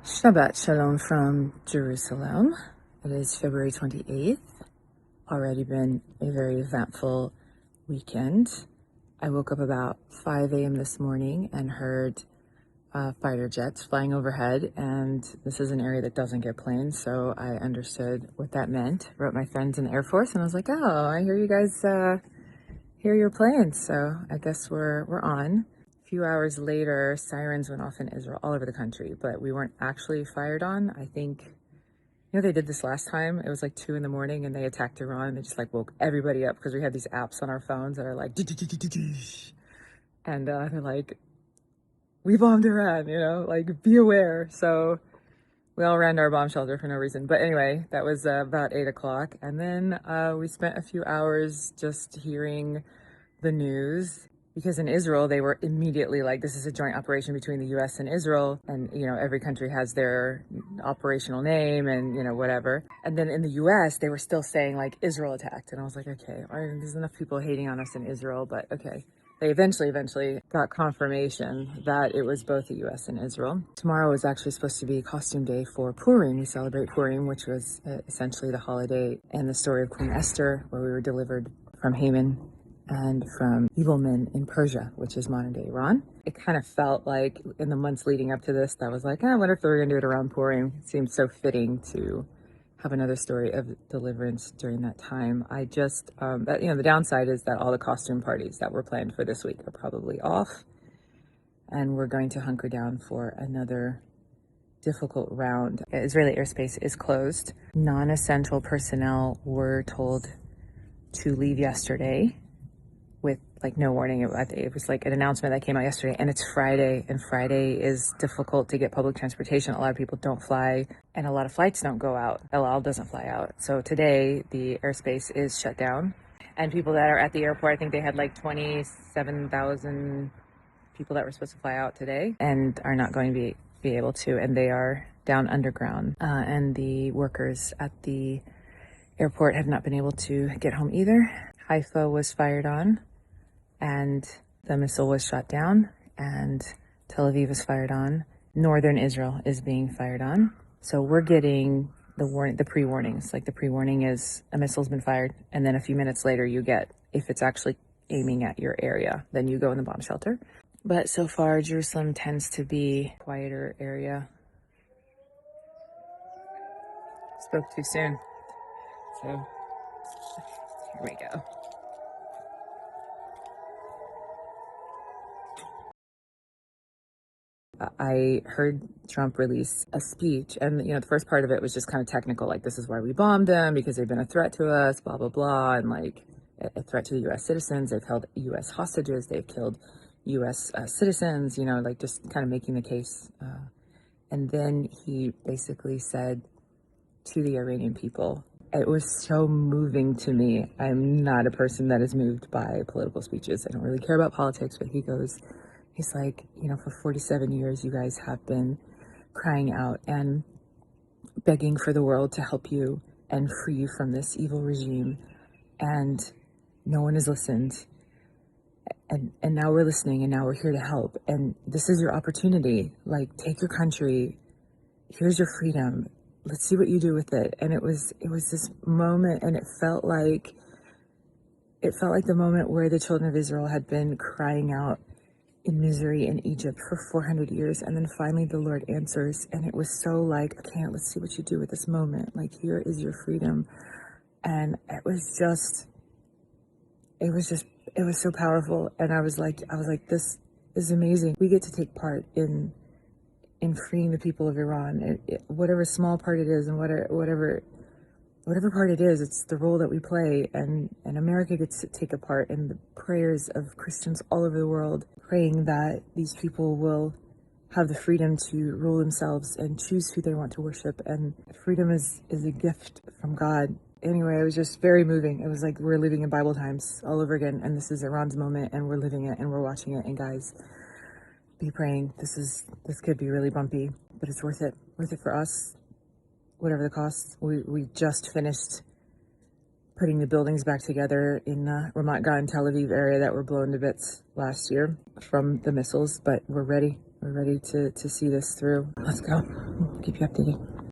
Shabbat Shalom from Jerusalem. It is February 28th. Already been a very eventful weekend. I woke up about 5 a.m. this morning and heard fighter jets flying overhead, and this is an area that doesn't get planes, so I understood what that meant. Wrote my friends in the Air Force and I was like, oh, I hear you guys hear your planes, so I guess we're on. A few hours later, sirens went off in Israel all over the country, but we weren't actually fired on. I think, they did this last time. It was like 2 in the morning and they attacked Iran, and they just like woke everybody up because we had these apps on our phones that are like, and they're like, we bombed Iran, like be aware. So we all ran to our bomb shelter for no reason. But anyway, that was about 8 o'clock. And then we spent a few hours just hearing the news, because in Israel, they were immediately like, this is a joint operation between the US and Israel. And, every country has their operational name and, whatever. And then in the US, they were still saying like Israel attacked. And I was like, okay, there's enough people hating on us in Israel, but okay. They eventually got confirmation that it was both the US and Israel. Tomorrow is actually supposed to be costume day for Purim. We celebrate Purim, which was essentially the holiday and the story of Queen Esther, where we were delivered from Haman and from evil men in Persia, which is modern day Iran. It kind of felt like in the months leading up to this, that was like, I wonder if they were gonna do it around Purim. It seemed so fitting to have another story of deliverance during that time. I just, the downside is that all the costume parties that were planned for this week are probably off, and we're going to hunker down for another difficult round. Israeli airspace is closed. Non-essential personnel were told to leave yesterday with like no warning. It was like an announcement that came out yesterday, and it's Friday, and Friday is difficult to get public transportation. A lot of people don't fly, and a lot of flights don't go out. El Al doesn't fly out. So today the airspace is shut down, and people that are at the airport, I think they had like 27,000 people that were supposed to fly out today and are not going to be able to, and they are down underground. And the workers at the airport have not been able to get home either. Haifa was fired on, and the missile was shot down, and Tel Aviv was fired on. Northern Israel is being fired on. So we're getting the pre-warnings. Like the pre-warning is a missile's been fired, and then a few minutes later you get, if it's actually aiming at your area, then you go in the bomb shelter. But so far, Jerusalem tends to be a quieter area. Spoke too soon. So here we go. I heard Trump release a speech, and the first part of it was just kind of technical, like this is why we bombed them, because they've been a threat to us, blah blah blah, and like a threat to the U.S. citizens. They've held U.S. hostages, they've killed U.S. citizens, like just kind of making the case. And then he basically said to the Iranian people, it was so moving to me. I'm not a person that is moved by political speeches. I don't really care about politics, but he's like, for 47 years, you guys have been crying out and begging for the world to help you and free you from this evil regime. And no one has listened. And now we're listening, and now we're here to help. And this is your opportunity. Like, take your country. Here's your freedom. Let's see what you do with it. And it was this moment, and it felt like the moment where the children of Israel had been crying out in misery in Egypt for 400 years, and then finally the Lord answers, and it was so like, okay, let's see what you do with this moment. Like, here is your freedom. And it was so powerful. And I was like, this is amazing. We get to take part in freeing the people of Iran, whatever small part it is, and whatever part it is, it's the role that we play, and America gets to take a part in the prayers of Christians all over the world, praying that these people will have the freedom to rule themselves and choose who they want to worship. And freedom is a gift from God. Anyway, it was just very moving. It was like we're living in Bible times all over again, and this is Iran's moment, and we're living it, and we're watching it. And guys, be praying. This could be really bumpy, but it's worth it for us. Whatever the cost. We just finished putting the buildings back together in Ramat Gan and Tel Aviv area that were blown to bits last year from the missiles, but we're ready to see this through. Let's go. keep you updated.